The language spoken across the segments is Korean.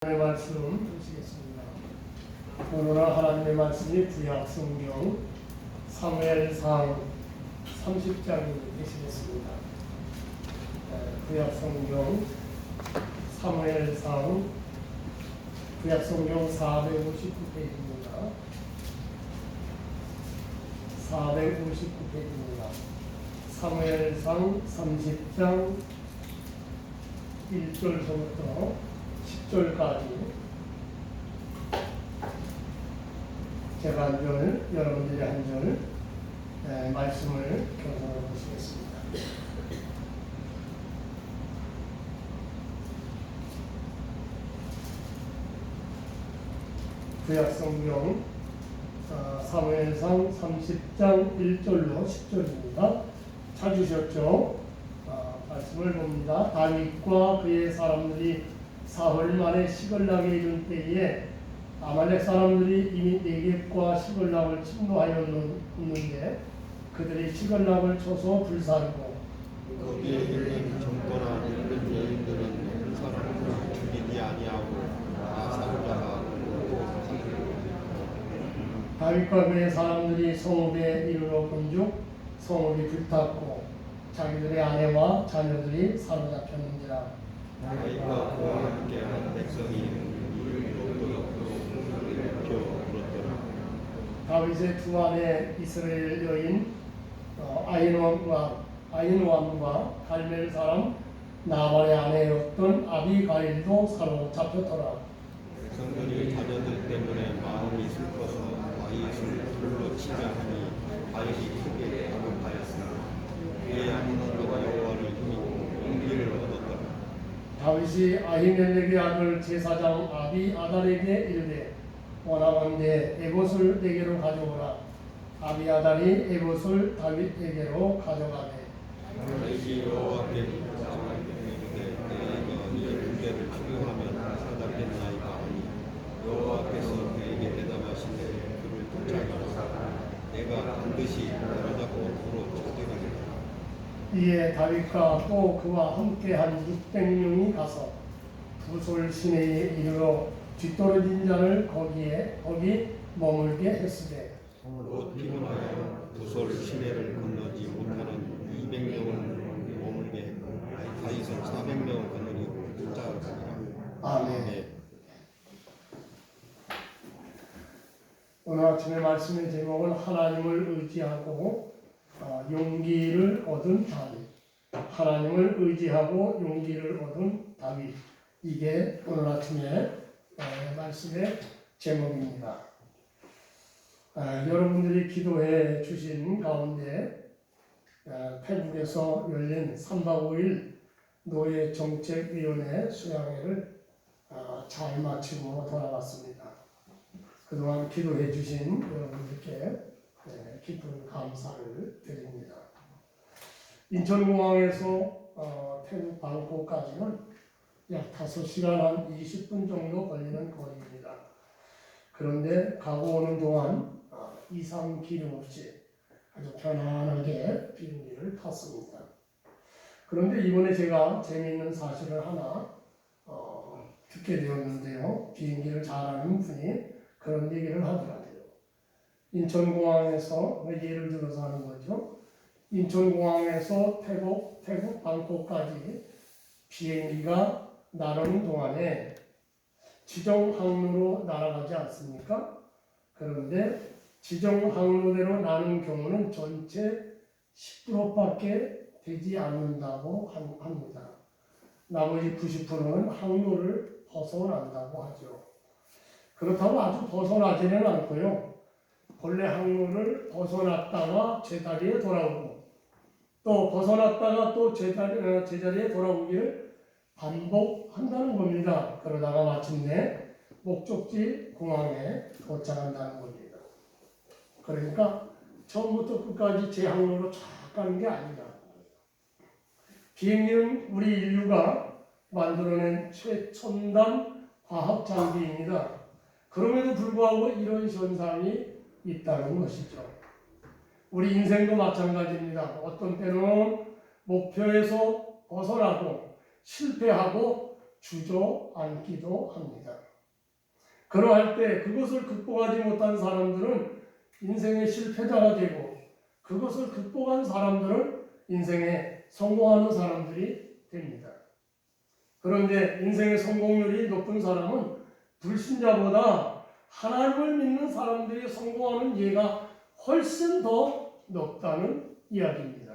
하나님의 말씀 보시겠습니다. 오늘은 하나님의 말씀이 구약 성경 사무엘상 30장이 되시겠습니다. 구약 성경 사무엘상 구약 성경 459페이지입니다. 459페이지입니다. 사무엘상 30장 1절부터 10절까지 제가 한 절, 여러분들이 한 절 말씀을 교독해 보시겠습니다. 구약 성경 사무엘상 30장 1절로 10절입니다. 찾으셨죠? 말씀을 봅니다. 다윗과 그의 사람들이 사흘 만에 시글락에 이른 때에 아말렉 사람들이 이미 네겝과 시글락을 침노하였는데 그들이 시글락을 쳐서 불사르고 거기에 있는 정거나 있는 여인들은 사람을 죽이지 아니하고 다 사로잡아 다윗과 그의 사람들이 성읍에 이르러 본즉 성읍이 불탔고 자기들의 아내와 자녀들이 사로잡혔는지라. 다윗과 그와 함께한 백성이 이르러 울었더라. 다윗의 두 아내 이스라엘 여인 아히노암과 갈멜 사람 나발의 아내였던 아비가일도 사로잡혔더라. 백성들이 자녀들 때문에 마음이 슬퍼서 다윗을 불로 치자 하니 다윗이 크게 다급하였으나 그의 아내가 여호와를 힘입고 용기를 얻었더라. 다윗이 아히멜렉의 아들 제사장 아비아달에게 이르되 원하건대 에봇을 내게로 가져오라. 아비아달이 에봇을 다윗에게로 가져가되 다윗이 여호와께 이르되 내가 이 문제를 추구하면 사답겠나이까 하니 여호와께서 그에게 대답하시되 그를 쫓아가라. 내가 반드시 따라잡고 도로 찾아가리라. 이에 다윗과 또 그와 함께한 600명이 가서 부솔 시내에 이르러 뒤떨어진 자를 거기 머물게 했으되 곧 피곤하여 부솔 시내를 건너지 못하는 200명을 머물게 했고 다윗은 400명을 거느리고 쫓아가니라. 아멘. 오늘 아침의 말씀의 제목은 하나님을 의지하고 용기를 얻은 다윗. 하나님을 의지하고 용기를 얻은 다윗. 이게 오늘 아침의 말씀의 제목입니다. 여러분들이 기도해 주신 가운데 태국에서 열린 3박 5일 노예정책위원회 수양회를 잘 마치고 돌아왔습니다. 그동안 기도해 주신 여러분들께 깊은 감사를 드립니다. 인천공항에서 태국 방콕까지는 약 5시간 한 20분 정도 걸리는 거리입니다. 그런데 가고 오는 동안 이상 기름 없이 아주 편안하게 비행기를 탔습니다. 그런데 이번에 제가 재미있는 사실을 하나 듣게 되었는데요. 비행기를 잘하는 분이 그런 얘기를 하더라고요. 인천공항에서 예를 들어서 하는 거죠. 인천공항에서 태국 방콕까지 비행기가 나르는 동안에 지정 항로로 날아가지 않습니까? 그런데 지정 항로대로 나는 경우는 전체 10%밖에 되지 않는다고 합니다. 나머지 90%는 항로를 벗어난다고 하죠. 그렇다고 아주 벗어나지는 않고요. 본래 항로를 벗어났다가 제자리에 돌아오고 또 벗어났다가 또 제자리에 돌아오기를 반복한다는 겁니다. 그러다가 마침내 목적지 공항에 도착한다는 겁니다. 그러니까 처음부터 끝까지 제 항로로 쫙 가는 게 아니다. 비행기는 우리 인류가 만들어낸 최첨단 과학 장비입니다. 그럼에도 불구하고 이런 현상이 있다는 것이죠. 우리 인생도 마찬가지입니다. 어떤 때는 목표에서 벗어나고 실패하고 주저앉기도 합니다. 그러할 때 그것을 극복하지 못한 사람들은 인생의 실패자가 되고, 그것을 극복한 사람들은 인생에 성공하는 사람들이 됩니다. 그런데 인생의 성공률이 높은 사람은 불신자보다 하나님을 믿는 사람들이 성공하는 예가 훨씬 더 높다는 이야기입니다.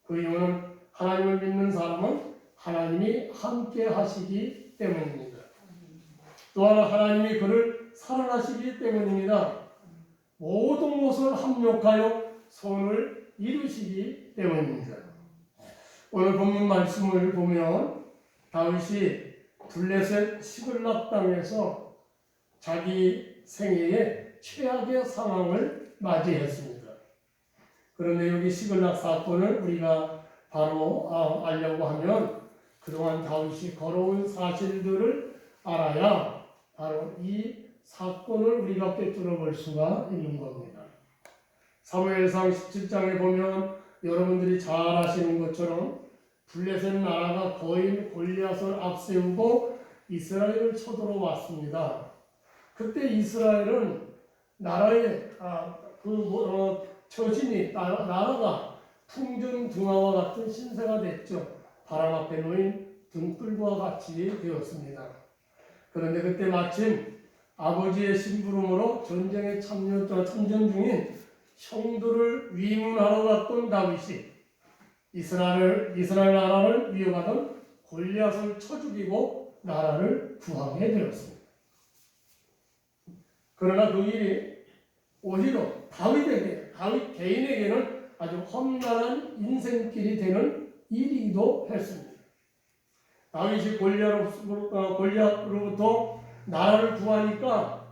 그 이유는 하나님을 믿는 사람은 하나님이 함께 하시기 때문입니다. 또한 하나님이 그를 사랑하시기 때문입니다. 모든 것을 합력하여 선을 이루시기 때문입니다. 오늘 본문 말씀을 보면 다윗이 블레셋 시글락 땅에서 자기 생애의 최악의 상황을 맞이했습니다. 그런데 여기 시글락 사건을 우리가 바로 알려고 하면 그동안 다윗이 걸어온 사실들을 알아야 바로 이 사건을 우리가 꿰뚫어 볼 수가 있는 겁니다. 사무엘상 17장에 보면 여러분들이 잘 아시는 것처럼 블레셋 나라가 거인 골리앗을 앞세우고 이스라엘을 쳐들어왔습니다. 그때 이스라엘은 나라의 처신이 나라가 풍전등화와 같은 신세가 됐죠. 바람 앞에 놓인 등불과 같이 되었습니다. 그런데 그때 마침 아버지의 심부름으로 전쟁에 참전 중인 형들을 위문하러 갔던 다윗이 이스라엘 나라를 위협하던 골리앗을 쳐 죽이고 나라를 구하게 되었습니다. 그러나 그 일이 오히려 다윗 개인에게는 아주 험난한 인생길이 되는 일이기도 했습니다. 다윗이 골리앗으로부터 나라를 구하니까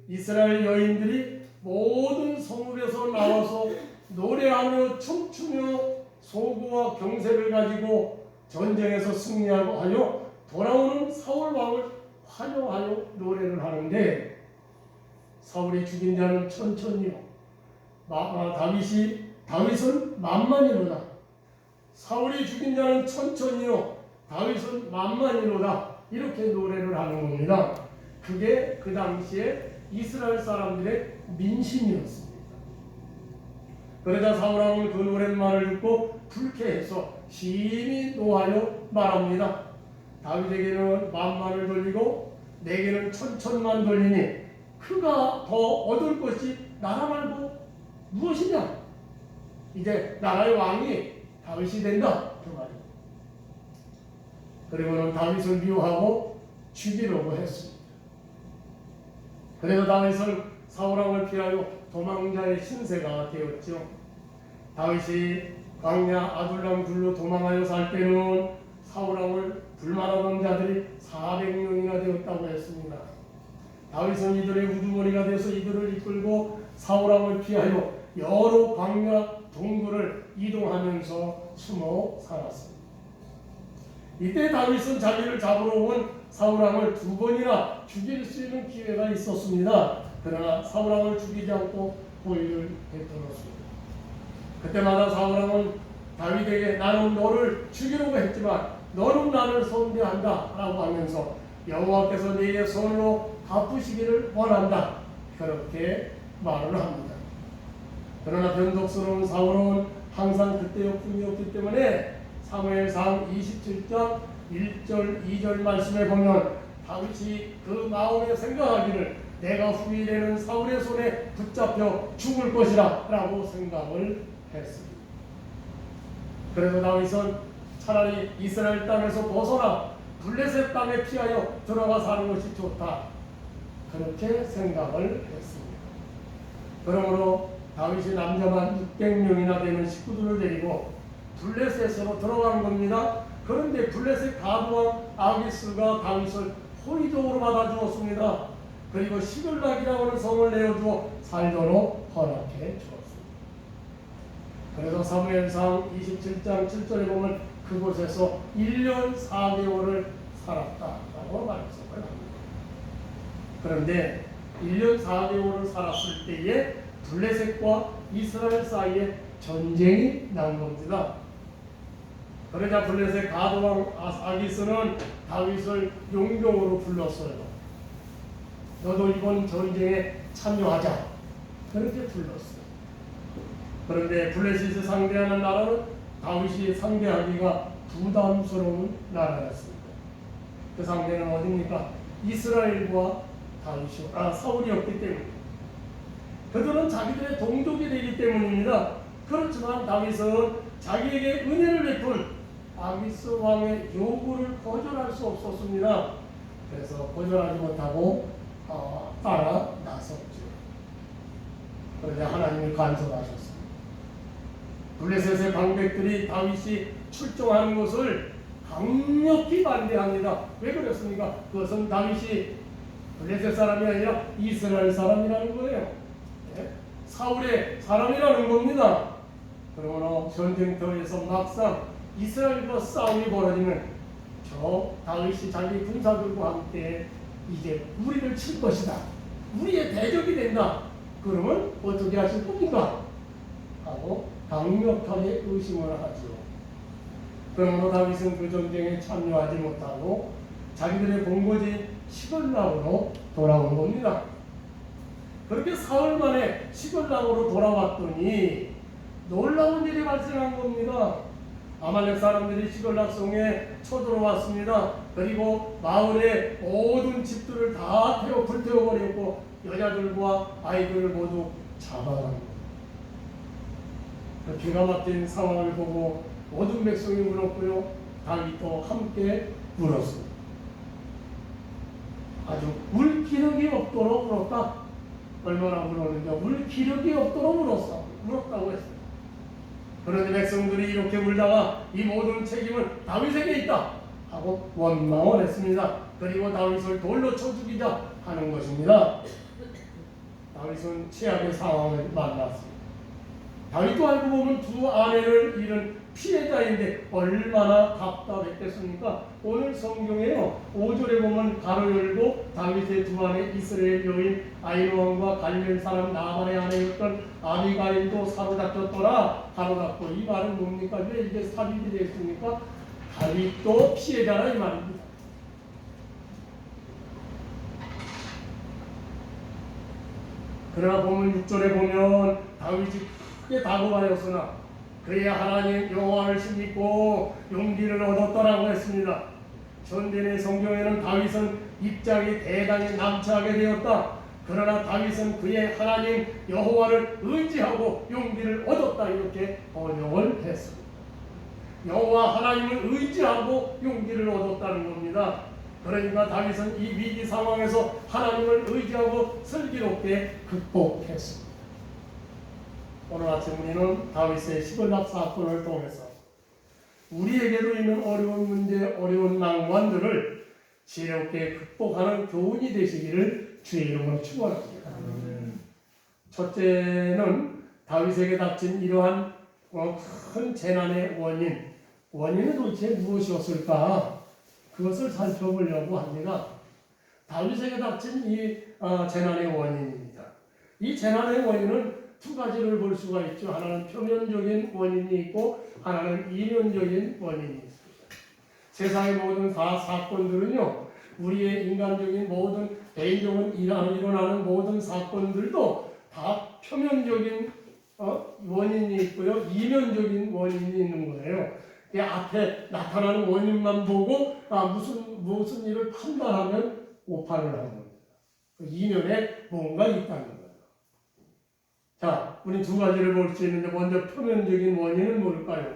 이스라엘 여인들이 모든 성읍에서 나와서 노래하며 춤추며 소구와 경세를 가지고 전쟁에서 승리하고 하여 돌아오는 사울 왕을 환영하여 노래를 하는데, 사울이 죽인 자는 천천히요, 다윗은 만만이로다. 사울이 죽인 자는 천천히요, 다윗은 만만이로다. 이렇게 노래를 하는 겁니다. 그게 그 당시에 이스라엘 사람들의 민심이었습니다. 그러자 사울왕은 그 노랫말을 듣고 불쾌해서 심히 노하여 말합니다. 다윗에게는 만만을 돌리고 내게는 천천만 돌리니 그가 더 얻을 것이 나라 말고 무엇이냐? 이제 나라의 왕이 다윗이 된다, 그 말이에요. 그리고는 다윗을 미워하고 죽이려고 했습니다. 그래서 다윗은 사울왕을 피하여 도망자의 신세가 되었죠. 다윗이 광야 아둘람 굴로 도망하여 살 때는 사울왕을 불만하던 자들이 400명이나 되었다고 했습니다. 다윗은 이들의 우두머리가 되어서 이들을 이끌고 사울왕을 피하여 여러 광야 동굴을 이동하면서 숨어 살았습니다. 이때 다윗은 자기를 잡으러 온 사울왕을 2번이나 죽일 수 있는 기회가 있었습니다. 그러나 사울왕을 죽이지 않고 호의를 베풀었습니다. 그때마다 사울왕은 다윗에게 나는 너를 죽이려고 했지만 너는 나를 선대한다 라고 하면서 여호와께서 네의 손으로 갚으시기를 원한다, 그렇게 말을 합니다. 그러나 변덕스러운 사울은 항상 그때의 뿐이었기 때문에 사무엘상 27장 1절 2절 말씀에 보면 다윗이 그 마음에 생각하기를 내가 후일에는 사울의 손에 붙잡혀 죽을 것이라 라고 생각을 했습니다. 그래서 다윗은 차라리 이스라엘 땅에서 벗어나 블레셋 땅에 피하여 들어가 사는 것이 좋다, 그렇게 생각을 했습니다. 그러므로 다윗이 남자만 600명이나 되는 식구들을 데리고 블레셋으로 들어간 겁니다. 그런데 블레셋 가부왕 아기스가 다윗을 호의적으로 받아주었습니다. 그리고 시글락이라고 하는 성을 내어주어 살도록 허락해 주었습니다. 그래서 사무엘상 27장 7절에 보면 그곳에서 1년 4개월을 살았다라고 말씀을 합니다. 그런데 1년 4개월을 살았을 때에 블레셋과 이스라엘 사이에 전쟁이 난 겁니다. 그러자 블레셋 가드왕 아기스는 다윗을 용병으로 불렀어요. 너도 이번 전쟁에 참여하자. 그렇게 불렀어요. 그런데 블레셋을 상대하는 나라는 다윗이 상대하기가 부담스러운 나라였습니다. 그 상대는 어디입니까? 이스라엘과 사울이었기 때문에. 그들은 자기들의 동족이 되기 때문입니다. 그렇지만 다윗은 자기에게 은혜를 베푼 아기스 왕의 요구를 거절할 수 없었습니다. 그래서 거절하지 못하고 따라 나섰죠. 그런데 하나님이 간섭하셨습니다. 블레셋의 방백들이 다윗이 출정하는 것을 강력히 반대합니다. 왜 그랬습니까? 그것은 다윗이 블레셋 사람이 아니라 이스라엘 사람이라는 거예요. 네? 사울의 사람이라는 겁니다. 그러므로 전쟁터에서 막상 이스라엘과 싸움이 벌어지면 저 다윗이 자기 군사들과 함께 이제 우리를 칠 것이다. 우리의 대적이 된다. 그러면 어떻게 하실 겁니까? 하고 강력하게 의심을 하죠. 그러므로 다윗은 그 전쟁에 참여하지 못하고 자기들의 본거지 시글락으로 돌아온 겁니다. 그렇게 사흘 만에 시글락으로 돌아왔더니 놀라운 일이 발생한 겁니다. 아말렉 사람들이 시글락 성에 쳐들어왔습니다. 그리고 마을의 모든 집들을 다 불태워버렸고 여자들과 아이들을 모두 잡아갑니다. 그 기가 막힌 상황을 보고 모든 백성이 울었고요. 다윗도 함께 울었습니다. 아주 울 기력이 없도록 울었다. 얼마나 울었는지 울 기력이 없도록 울었다고 했어요. 그런데 백성들이 이렇게 울다가 이 모든 책임은 다윗에게 있다 하고 원망을 했습니다. 그리고 다윗을 돌로 쳐 죽이자 하는 것입니다. 다윗은 최악의 상황을 만났습니다. 다윗도 알고 보면 두 아내를 잃은 피해자인데 얼마나 답답했겠습니까? 오늘 성경에요 5절에 보면 가로 열고 다윗의 두 아내 이스라엘 여인 아히노함과 갈멜 사람 나발의 아내였던 아비가일도 사로잡혔더라. 가로 닫고 이 말은 뭡니까? 왜 이게 삽입이 됐습니까? 다윗도 피해자라 이 말입니다. 그러나 보면 6절에 보면 다윗이 크게 다급하였으나 그의 하나님 여호와를 신믿고 용기를 얻었더라고 했습니다. 전대의 성경에는 다윗은 입장이 대단히 남체하게 되었다. 그러나 다윗은 그의 하나님 여호와를 의지하고 용기를 얻었다 이렇게 번역을 했습니다. 여호와 하나님을 의지하고 용기를 얻었다는 겁니다. 그러니까 다윗은 이 위기 상황에서 하나님을 의지하고 슬기롭게 극복했습니다. 오늘 아침 우리는 다윗의 시글락 사건을 통해서 우리에게도 있는 어려운 문제, 어려운 난관들을 지혜롭게 극복하는 교훈이 되시기를 주의 이름으로 축원합니다. 첫째는 다윗에게 닥친 이러한 큰 재난의 원인은 도대체 무엇이었을까? 그것을 살펴보려고 합니다. 다윗에게 닥친 이 재난의 원인입니다. 이 재난의 원인은 두 가지를 볼 수가 있죠. 하나는 표면적인 원인이 있고 하나는 이면적인 원인이 있습니다. 세상의 모든 사건들은요, 우리의 인간적인 모든 개인적인 일어나는 모든 사건들도 다 표면적인 원인이 있고요, 이면적인 원인이 있는 거예요. 앞에 나타나는 원인만 보고 무슨 일을 판단하면 오판을 하는 겁니다. 그 이면에 뭔가 있다는 거예요. 자, 우리 두 가지를 볼 수 있는데 먼저 표면적인 원인은 뭘까요?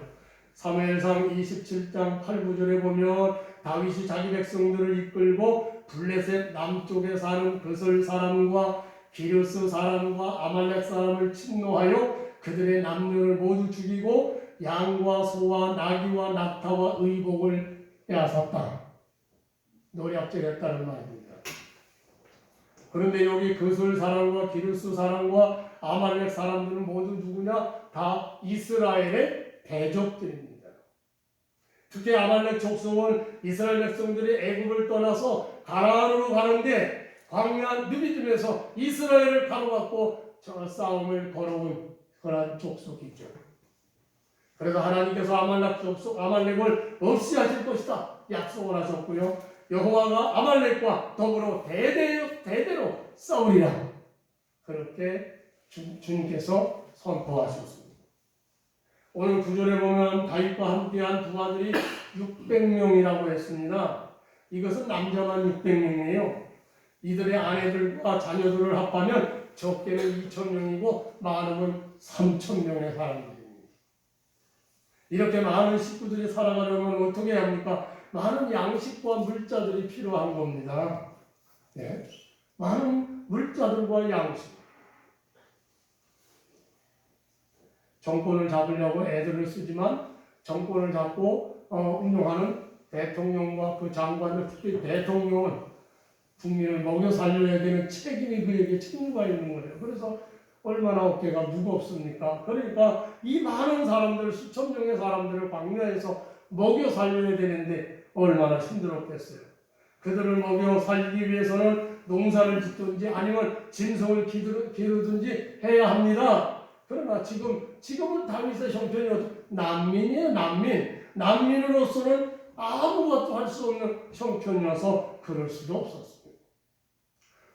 사무엘상 27장 8, 9절에 보면 다윗이 자기 백성들을 이끌고 블레셋 남쪽에 사는 그슬 사람과 기르스 사람과 아말렉 사람을 침노하여 그들의 남녀를 모두 죽이고 양과 소와 나귀와 낙타와 의복을 빼앗았다. 노략질했다는 말입니다. 그런데 여기 그슬 사람과 기르스 사람과 아말렉 사람들은 모두 누구냐? 다 이스라엘의 대적들입니다. 특히 아말렉 족속은 이스라엘 백성들이 애굽을 떠나서 가나안으로 가는데 광야 느비즘에서 이스라엘을 가로막고 저 싸움을 걸어온 그런 족속이죠. 그래서 하나님께서 아말렉을 없이 하실 것이다 약속을 하셨고요. 여호와가 아말렉과 더불어 대대로 싸우리라 그렇게 주님께서 선포하셨습니다. 오늘 구절에 보면 다윗과 함께한 두 아들이 600명이라고 했습니다. 이것은 남자만 600명이에요. 이들의 아내들과 자녀들을 합하면 적게는 2,000명이고 많으면 3,000명의 사람들입니다. 이렇게 많은 식구들이 살아가려면 어떻게 합니까? 많은 양식과 물자들이 필요한 겁니다. 네. 많은 물자들과 양식. 정권을 잡으려고 애들을 쓰지만 정권을 잡고 운동하는 대통령과 그 장관들, 특히 대통령은 국민을 먹여 살려야 되는 책임이 그에게 책무가 있는 거예요. 그래서 얼마나 어깨가 무겁습니까? 그러니까 이 많은 사람들, 수천 명의 사람들을 광야에서 먹여 살려야 되는데 얼마나 힘들었겠어요. 그들을 먹여 살리기 위해서는 농사를 짓든지 아니면 짐승을 기르든지 해야 합니다. 그러나 지금은 다윗의 형편이 난민이에요. 난민으로서는 아무것도 할 수 없는 형편이어서 그럴 수도 없었습니다.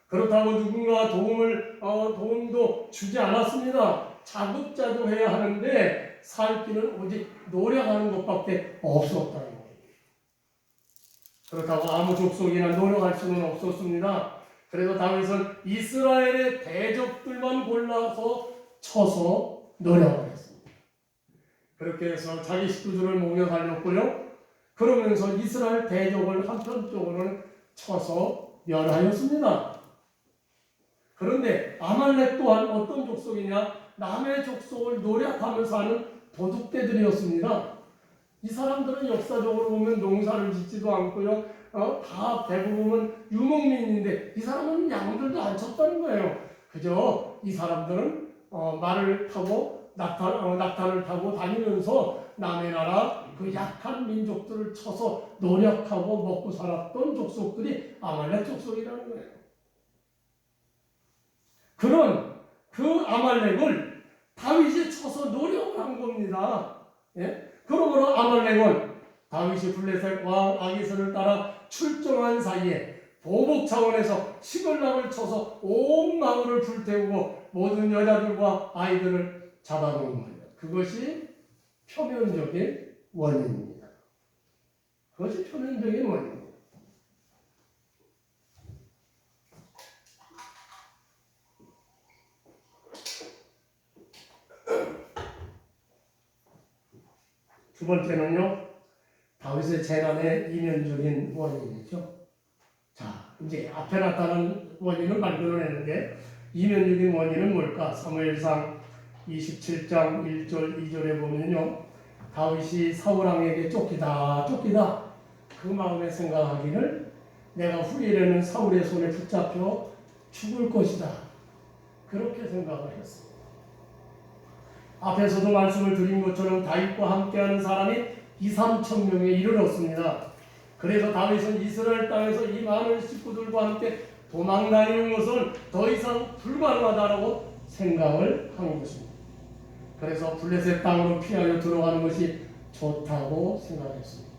그렇다고 누군가 도움도 주지 않았습니다. 자급자족해야 하는데 살 길은 오직 노력하는 것밖에 없었다는 거예요. 그렇다고 아무 족속이나 노력할 수는 없었습니다. 그래서 다윗은 이스라엘의 대적들만 골라서 쳐서 노력을 했습니다. 그렇게 해서 자기 식구들을 목여 살렸고요. 그러면서 이스라엘 대적을 한편적으로는 쳐서 멸하였습니다. 그런데 아말렉 또한 어떤 족속이냐? 남의 족속을 노력하면서 하는 도둑대들이었습니다. 이 사람들은 역사적으로 보면 농사를 짓지도 않고요. 다 대부분은 유목민인데 이 사람은 양들도 안 쳤다는 거예요. 그저 이 사람들은 말을 타고 낙타를 타고 다니면서 남의 나라 그 약한 민족들을 쳐서 노력하고 먹고 살았던 족속들이 아말렉 족속이라는 거예요. 그런 그 아말렉을 다윗이 쳐서 노력을 한 겁니다. 예? 그러므로 아말렉은 다윗이 블레셋 왕 아기스를 따라 출정한 사이에 보복 차원에서 시글락을 쳐서 온 마을을 불태우고 모든 여자들과 아이들을 잡아놓은 겁니다. 그것이 표면적인 원인입니다. 그것이 표면적인 원인입니다. 두 번째는요, 다윗의 재난의 이면적인 원인이죠. 자, 이제 앞에 나타난 원인을 만들어내는데 이면적인 원인은 뭘까? 사무엘상 27장 1절 2절에 보면요, 다윗이 사울왕에게 쫓기다 그 마음에 생각하기를 내가 후일에는 사울의 손에 붙잡혀 죽을 것이다 그렇게 생각을 했습니다. 앞에서도 말씀을 드린 것처럼 다윗과 함께하는 사람이 2,3천 명에 이르렀습니다. 그래서 다윗은 이스라엘 땅에서 이 많은 식구들과 함께 도망다니는 것은 더 이상 불가능하다고 생각을 한 것입니다. 그래서 블레셋 땅으로 피하여 들어가는 것이 좋다고 생각했습니다.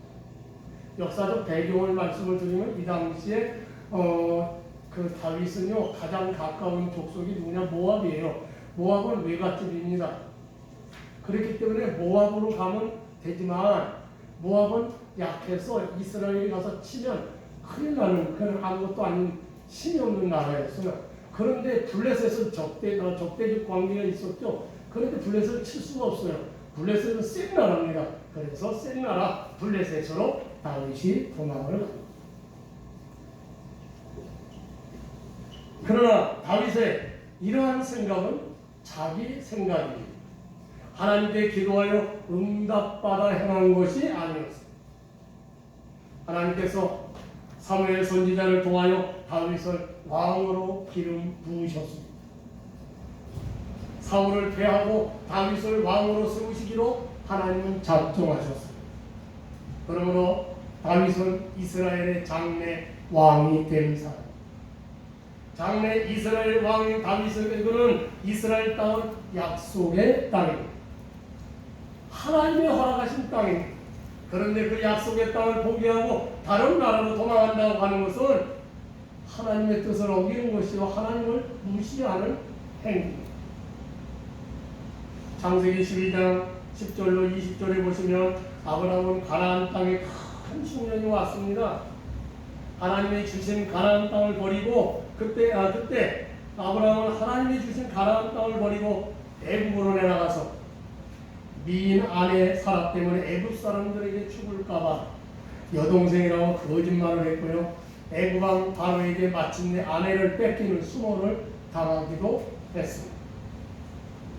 역사적 배경을 말씀을 드리면 이 당시에 그 다윗은요 가장 가까운 족속이 누구냐? 모압이에요. 모압은 외갓집입니다. 그렇기 때문에 모압으로 가면 되지만 모압은 약해서 이스라엘이 가서 치면 큰일 나는 그런 아무것도 아닌 힘이 없는 나라였어요. 그런데 블레셋은 적대적 관계가 있었죠. 그런데 블레셋을 칠 수가 없어요. 블레셋은 센 나라입니다. 그래서 센 나라 블레셋으로 다윗이 도망을 갑니다. 그러나 다윗의 이러한 생각은 자기 생각입니다. 하나님께 기도하여 응답받아 행한 것이 아니었습니다. 하나님께서 사무엘 선지자를 통하여 다윗을 왕으로 기름 부으셨습니다. 사울을 패하고 다윗을 왕으로 세우시기로 하나님은 작정하셨습니다. 그러므로 다윗은 이스라엘의 장래 왕이 된 사람. 장래 이스라엘 왕인 다윗에게는 이스라엘 땅은 약속의 땅입니다. 하나님의 허락하신 땅입니다. 그런데 그 약속의 땅을 포기하고 다른 나라로 도망간다고 하는 것은 하나님의 뜻을 어기는 것이요 하나님을 무시하는 행위입니다. 창세기 12장 10절로 20절에 보시면 아브라함은 가나안 땅에 큰 흉년이 왔습니다. 하나님이 주신 가나안 땅을 버리고 그때 아브라함은 하나님이 주신 가나안 땅을 버리고 애굽으로 내려가서 미인 아내 사라 때문에 애굽 사람들에게 죽을까봐 여동생이라고 거짓말을 했고요. 애굽 왕 바로에게 마침내 아내를 뺏기는 수모를 당하기도 했습니다.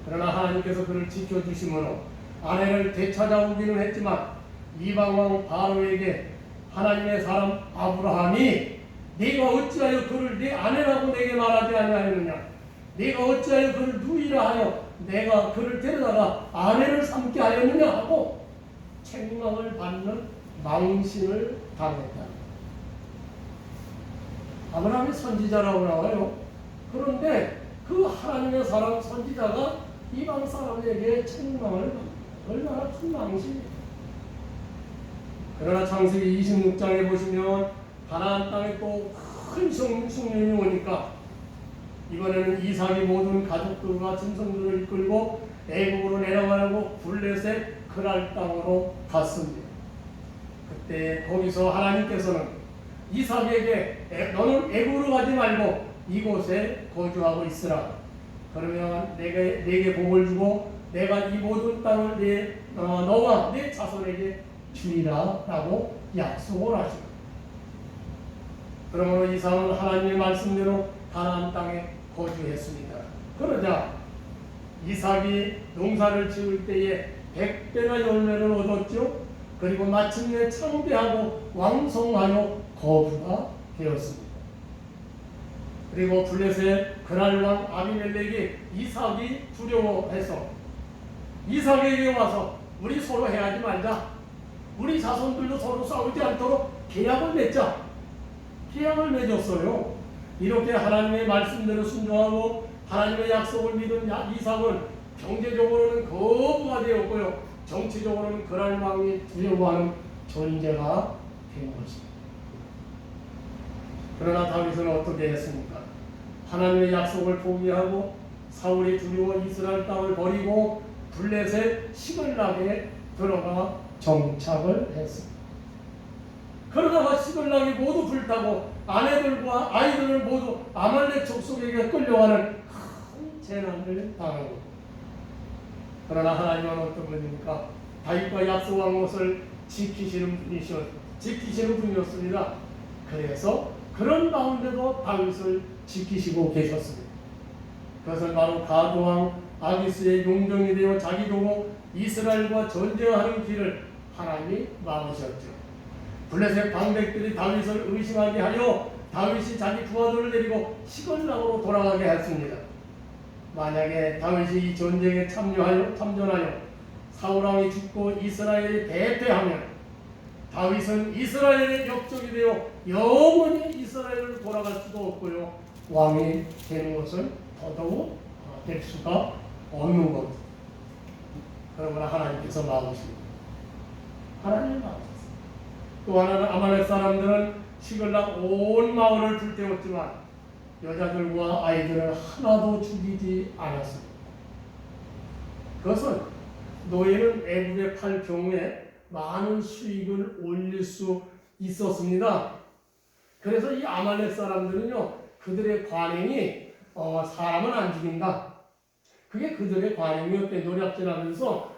그러나 하나님께서 그를 지켜주심으로 아내를 되찾아오기는 했지만 이방 왕 바로에게 하나님의 사람 아브라함이 네가 어찌하여 그를 네 아내라고 내게 말하지 아니하였느냐, 네가 어찌하여 그를 누이라 하여 내가 그를 데려다가 아내를 삼게 하였느냐 하고 책망을 받는 망신을 당했다. 아브라함이 선지자라고 나와요. 그런데 그 하나님의 사람 선지자가 이방 사람에게 책망을 받는 얼마나 큰 망신이에요. 그러나 창세기 26장에 보시면 가나안 땅에 또 큰 흉년이 오니까 이번에는 이삭이 모든 가족들과 짐승들을 이끌고 애굽으로 내려가려고 블레셋 그랄 땅으로 갔습니다. 그때 거기서 하나님께서는 이삭에게 너는 애굽으로 가지 말고 이곳에 거주하고 있으라. 그러면 내게 복을 주고 내가 이 모든 땅을 너와 내 자손에게 주리라 라고 약속을 하십니다. 그러므로 이삭은 하나님의 말씀대로 가나안 땅에 거주했습니다. 그러자 이삭이 농사를 지을 때에 100배나 열매를 얻었죠. 그리고 마침내 창대하고 왕성하여 거부가 되었습니다. 그리고 블레셋 그랄 왕 아비멜렉이 이삭이 두려워해서 이삭에게 와서 우리 서로 해하지 말자, 우리 자손들도 서로 싸우지 않도록 계약을 맺자. 계약을 맺었어요. 이렇게 하나님의 말씀대로 순종하고 하나님의 약속을 믿은 이삭은 경제적으로는 거부가 되었고요, 정치적으로는 그랄 왕이 두려워하는 존재가 된 것입니다. 그러나 다윗은 어떻게 했습니까? 하나님의 약속을 포기하고 사울이 두려워 이스라엘 땅을 버리고 블레셋 시글락에 들어가 정착을 했습니다. 그러다가 시글락이 모두 불타고 아내들과 아이들을 모두 아말렉 족속에게 끌려가는 큰 재난을 당합니다. 그러나 하나님은 어떤 분입니까? 다윗과 약속한 것을 지키시는 분이었습니다. 그래서 그런 가운데도 다윗을 지키시고 계셨습니다. 그것은 바로 가드왕 아기스의 용정이 되어 자기도 이스라엘과 전쟁하는 길을 하나님이 막으셨죠. 블레셋 방백들이 다윗을 의심하게 하여 다윗이 자기 부하들을 데리고 시글락으로 돌아가게 했습니다. 만약에 다윗이 이 전쟁에 참전하여 사울왕이 죽고 이스라엘이 대패하면 다윗은 이스라엘의 역적이 되어 영원히 이스라엘을 돌아갈 수도 없고요, 왕이 되는 것은 더더욱 될 수가 없는 것. 그러므로 하나님께서 막으십니다. 하나님이 막으셨습니다. 또 하나는 아말렉 사람들은 시글락 온 마을을 불태웠지만 여자들과 아이들을 하나도 죽이지 않았습니다. 그것은 노예는 애굽에 팔 경우에 많은 수익을 올릴 수 있었습니다. 그래서 이 아말렉 사람들은요, 그들의 관행이 사람은 안 죽인다, 그게 그들의 관행이었대. 노략질하면서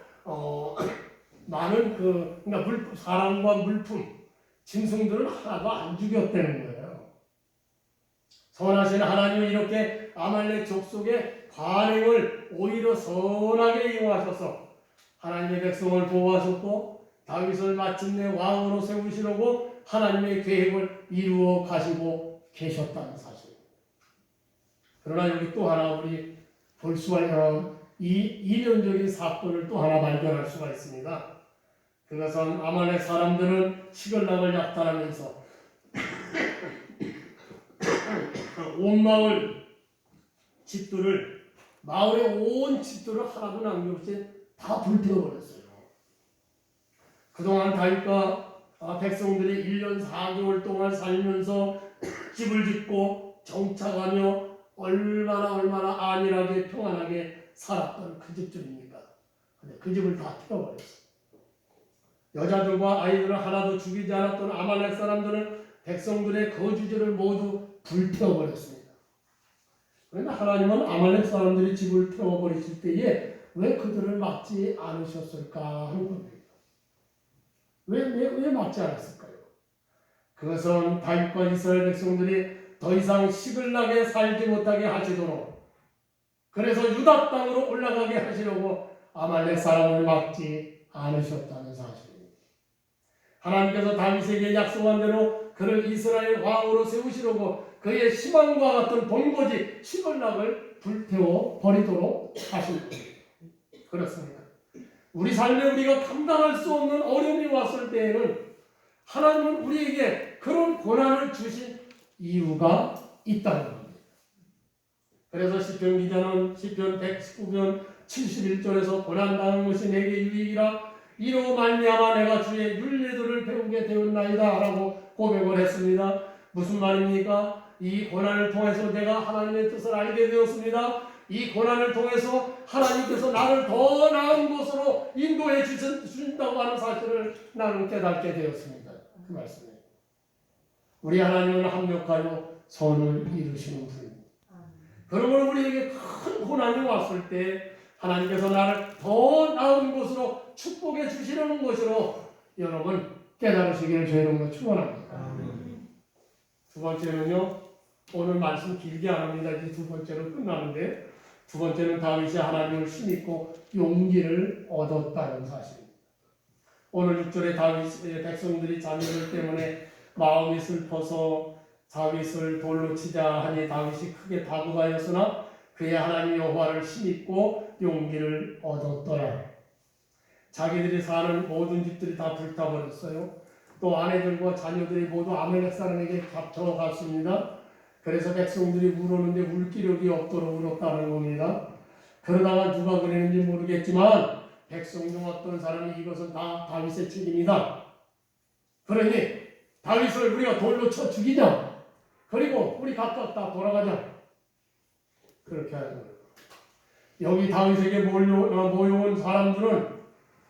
많은 그러니까 사람과 물품, 짐승들을 하나도 안 죽였다는 거예요. 선하신 하나님은 이렇게 아말렉 족속의 관행을 오히려 선하게 이용하셔서 하나님의 백성을 보호하셨고 다윗을 마침내 왕으로 세우시려고 하나님의 계획을 이루어 가시고 계셨다는 사실입니다. 그러나 여기 또 하나 우리 볼 수가 이 이면적인 사건을 또 하나 발견할 수가 있습니다. 그것은 아말렉 사람들은 시글락을 약탈하면서 온 마을의 온 집들을 하나도 남김없이 다 불태워버렸어요. 그동안 다윗과 백성들이 1년 4개월 동안 살면서 집을 짓고 정착하며 얼마나 안일하게 평안하게 살았던 그 집들입니다. 근데 그 집을 다 태워버렸어요. 여자들과 아이들을 하나도 죽이지 않았던 아말렉 사람들은 백성들의 거주지를 모두 불태워버렸습니다. 그런데 하나님은 아말렉 사람들이 집을 태워버리실 때에 왜 그들을 막지 않으셨을까 하는 겁니다. 왜 막지 않았을까요? 그것은 다윗과 이스라엘 백성들이 더 이상 시글나게 살지 못하게 하시도록, 그래서 유다 땅으로 올라가게 하시려고 아말렉 사람을 막지 않으셨다는 사실입니다. 하나님께서 다윗에게 약속한 대로 그를 이스라엘 왕으로 세우시려고 그의 희망과 같은 본거지 시글락을 불태워 버리도록 하신 겁니다. 그렇습니다. 우리 삶에 우리가 감당할 수 없는 어려움이 왔을 때에는 하나님은 우리에게 그런 고난을 주신 이유가 있다는 겁니다. 그래서 시편 기자는 시편 119편 71절에서 고난당한 것이 내게 유익이라 이로 말미암아 내가 주의 윤례들을 배우게 되었나이다 라고 고백을 했습니다. 무슨 말입니까? 이 고난을 통해서 내가 하나님의 뜻을 알게 되었습니다. 이 고난을 통해서 하나님께서 나를 더 나은 곳으로 인도해 주신다고 하는 사실을 나는 깨닫게 되었습니다. 그 말씀이에요. 우리 하나님은 합력하여 선을 이루시는 분입니다. 그러므로 우리에게 큰 고난이 왔을 때 하나님께서 나를 더 나은 곳으로 축복해 주시려는 것으로 여러분 깨달으시기를 저 여러분을 축원합니다. 두 번째는요, 오늘 말씀 길게 안 합니다. 이제 두 번째로 끝나는데, 두 번째는 다윗이 하나님을 신믿고 용기를 얻었다는 사실입니다. 오늘 6절에 다윗의 백성들이 자녀들 때문에 마음이 슬퍼서 다윗을 돌로 치자 하니 다윗이 크게 다급하였으나 그의 하나님 여호와를 신믿고 용기를 얻었더라. 자기들이 사는 모든 집들이 다 불타버렸어요. 또 아내들과 자녀들이 모두 아멜렉 사람에게 잡혀갔습니다. 그래서 백성들이 울었는데 울 기력이 없도록 울었다는 겁니다. 그러다가 누가 그랬는지 모르겠지만 백성 중 어떤 사람이 이것은 다 다윗의 책임이다. 그러니 다윗을 우리가 돌로 쳐 죽이자. 그리고 우리 각각 다 돌아가자. 그렇게 하는 거예요. 여기 다윗에게 모여온 사람들은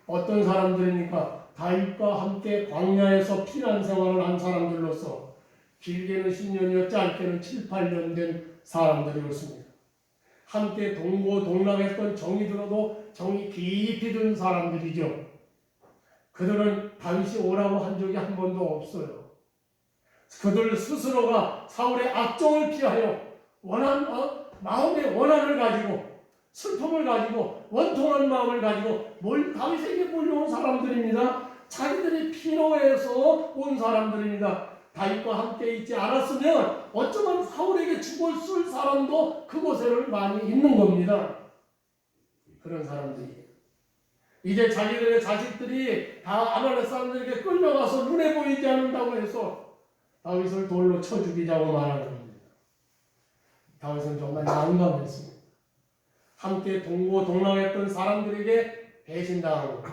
어떤 사람들입니까? 다윗과 함께 광야에서 피난 생활을 한 사람들로서 길게는 10년이요 짧게는 7, 8년 된 사람들이었습니다. 함께 동고동락했던 정이 들어도 정이 깊이 든 사람들이죠. 그들은 다윗이 오라고 한 적이 한 번도 없어요. 그들 스스로가 사울의 악종을 피하여 마음의 원한을 가지고 슬픔을 가지고 원통한 마음을 가지고 다윗에게 몰려온 사람들입니다. 자기들이 피로해서 온 사람들입니다. 다윗과 함께 있지 않았으면 어쩌면 사울에게 죽었을 사람도 그곳에는 많이 있는 겁니다. 그런 사람들이 이제 자기들의 자식들이 다 아말렉 사람들에게 끌려가서 눈에 보이지 않는다고 해서 다윗을 돌로 쳐 죽이자고 말하는 겁니다. 다윗은 정말 난감했습니다. 함께 동고동락했던 사람들에게 배신당하고,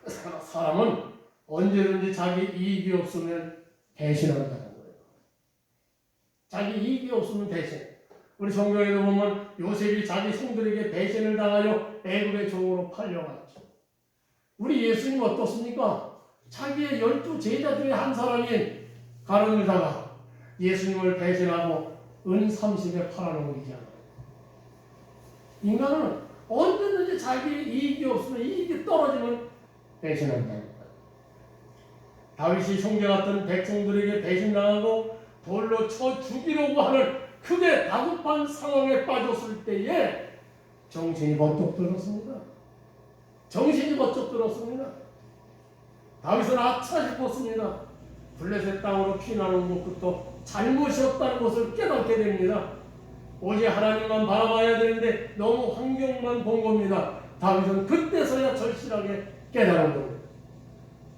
사람은 언제든지 자기 이익이 없으면 배신한다는 거예요. 자기 이익이 없으면 배신. 우리 성경에도 보면 요셉이 자기 형들에게 배신을 당하여 애굽의 종으로 팔려갔죠. 우리 예수님 어떻습니까? 자기의 12 제자 중에 한 사람인 가룟유다가 예수님을 배신하고 은 30에 팔아넘기잖아요. 인간은 언제든지 자기 이익이 없으면, 이익이 떨어지면 배신한다는 거예요. 다윗이 형제 같은 백성들에게 배신당하고 돌로 쳐 죽이려고 하는 크게 다급한 상황에 빠졌을 때에 정신이 번쩍 들었습니다. 정신이 번쩍 들었습니다. 다윗은 아차 싶었습니다. 블레셋 땅으로 피나는 것부터 잘못이 없다는 것을 깨닫게 됩니다. 오직 하나님만 바라봐야 되는데 너무 환경만 본 겁니다. 다윗은 그때서야 절실하게 깨달은 겁니다.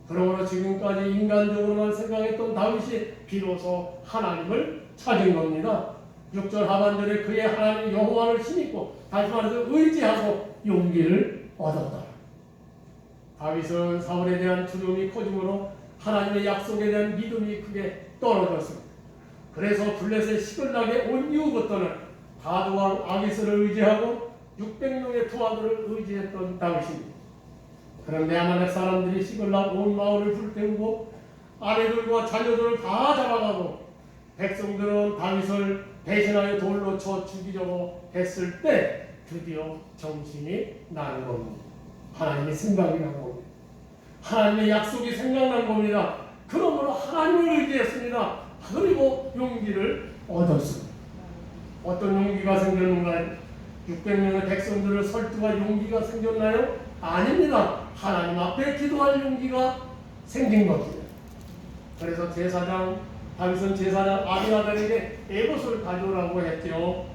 그러므로 지금까지 인간적으로만 생각했던 다윗이 비로소 하나님을 찾은 겁니다. 6절 하반절에 그의 하나님 여호와를 신믿고, 다시 말해서 의지하고 용기를 얻었다. 다윗은 사울에 대한 두려움이 커지므로 하나님의 약속에 대한 믿음이 크게 떨어졌습니다. 그래서 블레셋 시글락에 온 이후부터는 가드왕 아기스를 의지하고 600명의 투하들을 의지했던 다윗입니다. 그런데 아말렉 사람들이 시글락 온 마을을 불태우고 아내들과 자녀들을 다 잡아가고 백성들은 다윗을 대신하여 돌로 쳐 죽이려고 했을 때 드디어 정신이 나는 겁니다. 하나님의 생각이 나는 겁니다. 하나님의 약속이 생각난 겁니다. 그러므로 하나님을 의지했습니다. 그리고 용기를 얻었습니다. 어떤 용기가 생겼는가요? 600명의 백성들을 설득할 용기가 생겼나요? 아닙니다. 하나님 앞에 기도할 용기가 생긴 겁니다. 그래서 다윗은 제사장 아비아달에게 에봇을 가져오라고 했죠.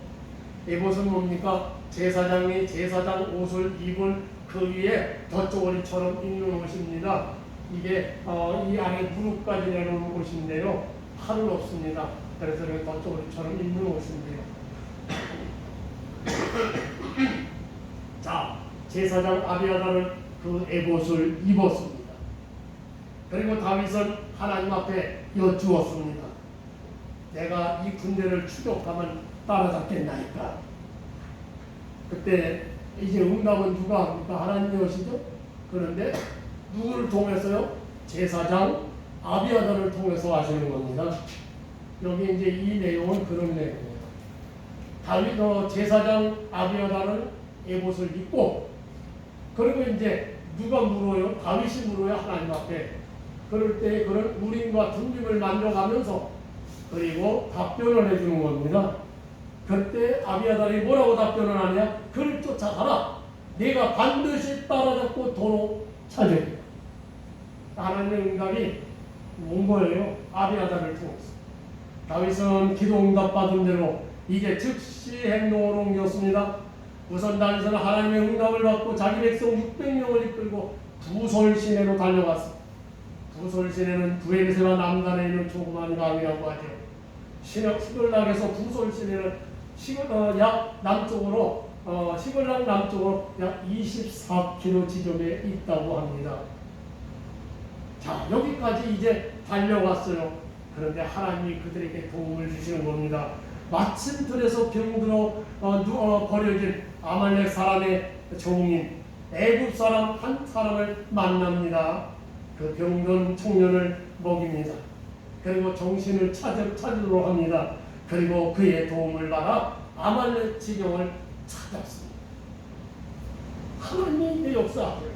에봇은 뭡니까? 제사장이 제사장 옷을 입은 그 위에 덧저고리처럼 입는 옷입니다. 이게 이 안에 무릎까지 내려오는 옷인데요. 팔은 없습니다. 그래서 이렇게 덧저고리처럼 입는 옷인데요. 자, 제사장 아비아달은 그 에봇을 입었습니다. 그리고 다윗은 하나님 앞에 여쭈었습니다. 내가 이 군대를 추격하면 따라잡겠나이까? 그때 이제 응답은 누가 합니까? 하나님이 오시죠? 그런데 누구를 통해서요? 제사장 아비아달을 통해서 하시는 겁니다. 여기 이제 이 내용은 그런 내용이에요. 다윗 제사장 아비아달은 에봇을 입고, 그리고 이제 누가 물어요? 다윗이 물어요, 하나님 앞에. 그럴 때 그런 우림과 둠림을 만져가면서 그리고 답변을 해주는 겁니다. 그때 아비아달이 뭐라고 답변을 하냐? 그를 쫓아가라. 내가 반드시 따라잡고 도로 찾으리라. 하나님의 응답이 온 거예요. 아비아달을 통해서. 다윗은 기도 응답 받은 대로 이제 즉시 행동으로 옮겼습니다. 우선 다윗은 하나님의 응답을 받고 자기 백성 600명을 이끌고 부솔 시내로 달려갔습니다. 부솔 시내는 부엘세바 남단에 있는 조그만 강이라고 하죠. 시글락에서 부솔 시내는 약 남쪽으로 시글락 남쪽으로 약 24km 지점에 있다고 합니다. 자, 여기까지 이제 달려갔어요. 그런데 하나님이 그들에게 도움을 주시는 겁니다. 마침 들에서 병들어 버려진 아말렉 사람의 종인 애굽 사람 한 사람을 만납니다. 그 병든 청년을 먹입니다. 그리고 정신을 찾으러 합니다. 그리고 그의 도움을 받아 아말렉 지경을 찾았습니다. 하나님의 역사를.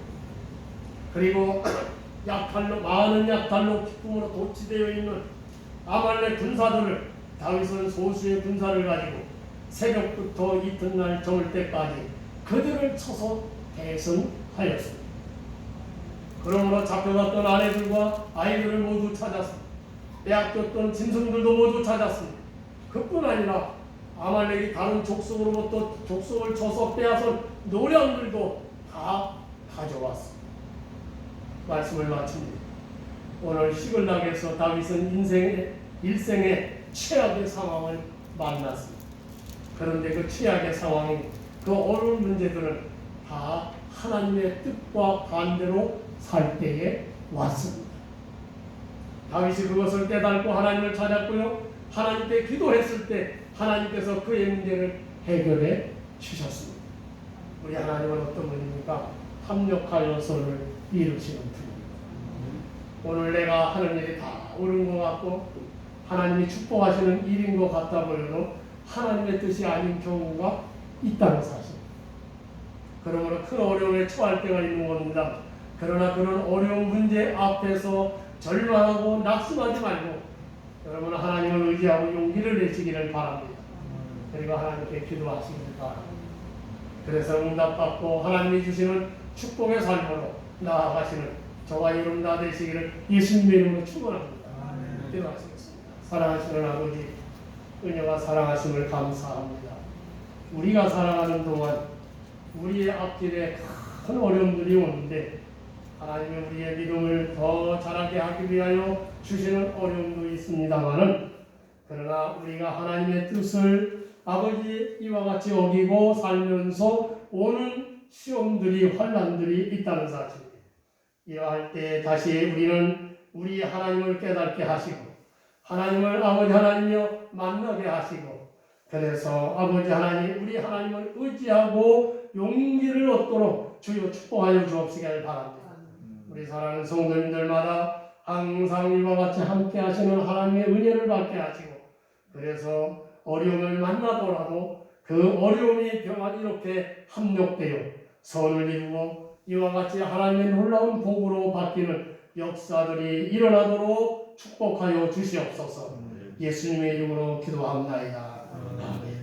그리고 많은 약탈로 기쁨으로 도취되어 있는 아말렉 군사들을 다윗은 소수의 군사를 가지고 새벽부터 이튿날 저물 때까지 그들을 쳐서 대승하였습니다. 그러므로 잡혀갔던 아내들과 아이들을 모두 찾았습니다. 빼앗겼던 짐승들도 모두 찾았습니다. 그뿐 아니라 아말렉이 다른 족속으로부터 족속을 쳐서 빼앗은 노량들도 다 가져왔습니다. 말씀을 마칩니다. 오늘 시글락에서 다윗은 일생의 최악의 상황을 만났습니다. 그런데 그 최악의 상황이, 그 어려운 문제들은 다 하나님의 뜻과 반대로 살 때에 왔습니다. 다윗이 그것을 깨닫고 하나님을 찾았고요. 하나님께 기도했을 때 하나님께서 그의 문제를 해결해 주셨습니다. 우리 하나님은 어떤 분입니까? 합력하여 서를 이루시는 분입니다. 오늘 내가 하는 일이 다 옳은 것 같고 하나님이 축복하시는 일인 것 같다 보여도 하나님의 뜻이 아닌 경우가 있다는 사실. 그러므로 큰 어려움에 처할 때가 있는 겁니다. 그러나 그런 어려운 문제 앞에서 절망하고 낙심하지 말고 여러분 하나님을 의지하고 용기를 내시기를 바랍니다. 그리고 하나님께 기도하시길 바랍니다. 그래서 응답받고 하나님이 주시는 축복의 삶으로 나아가시는 저와 여러분 다 되시기를 예수님의 이름으로 축원합니다. 기도하시겠습니다. 사랑하시는 아버지, 은혜와 사랑하심을 감사합니다. 우리가 살아가는 동안 우리의 앞길에 큰 어려움들이 오는데 하나님은 우리의 믿음을 더 자라게 하기 위하여 주시는 어려움도 있습니다마는, 그러나 우리가 하나님의 뜻을 아버지 이와 같이 어기고 살면서 오는 시험들이, 환난들이 있다는 사실, 이러할 때 다시 우리는 우리 하나님을 깨닫게 하시고 하나님을 아버지 하나님이여 만나게 하시고 그래서 아버지 하나님 우리 하나님을 의지하고 용기를 얻도록 주여 축복하여 주옵시길 바랍니다. 우리 사랑하는 성도님들마다 항상 이와 같이 함께 하시는 하나님의 은혜를 받게 하시고 그래서 어려움을 만나더라도 그 어려움이 병안 이렇게 합력되어 선을 이루고 이와 같이 하나님의 놀라운 복으로 바뀌는 역사들이 일어나도록 축복하여 주시옵소서. 예수님의 이름으로 기도합나이다. 아멘.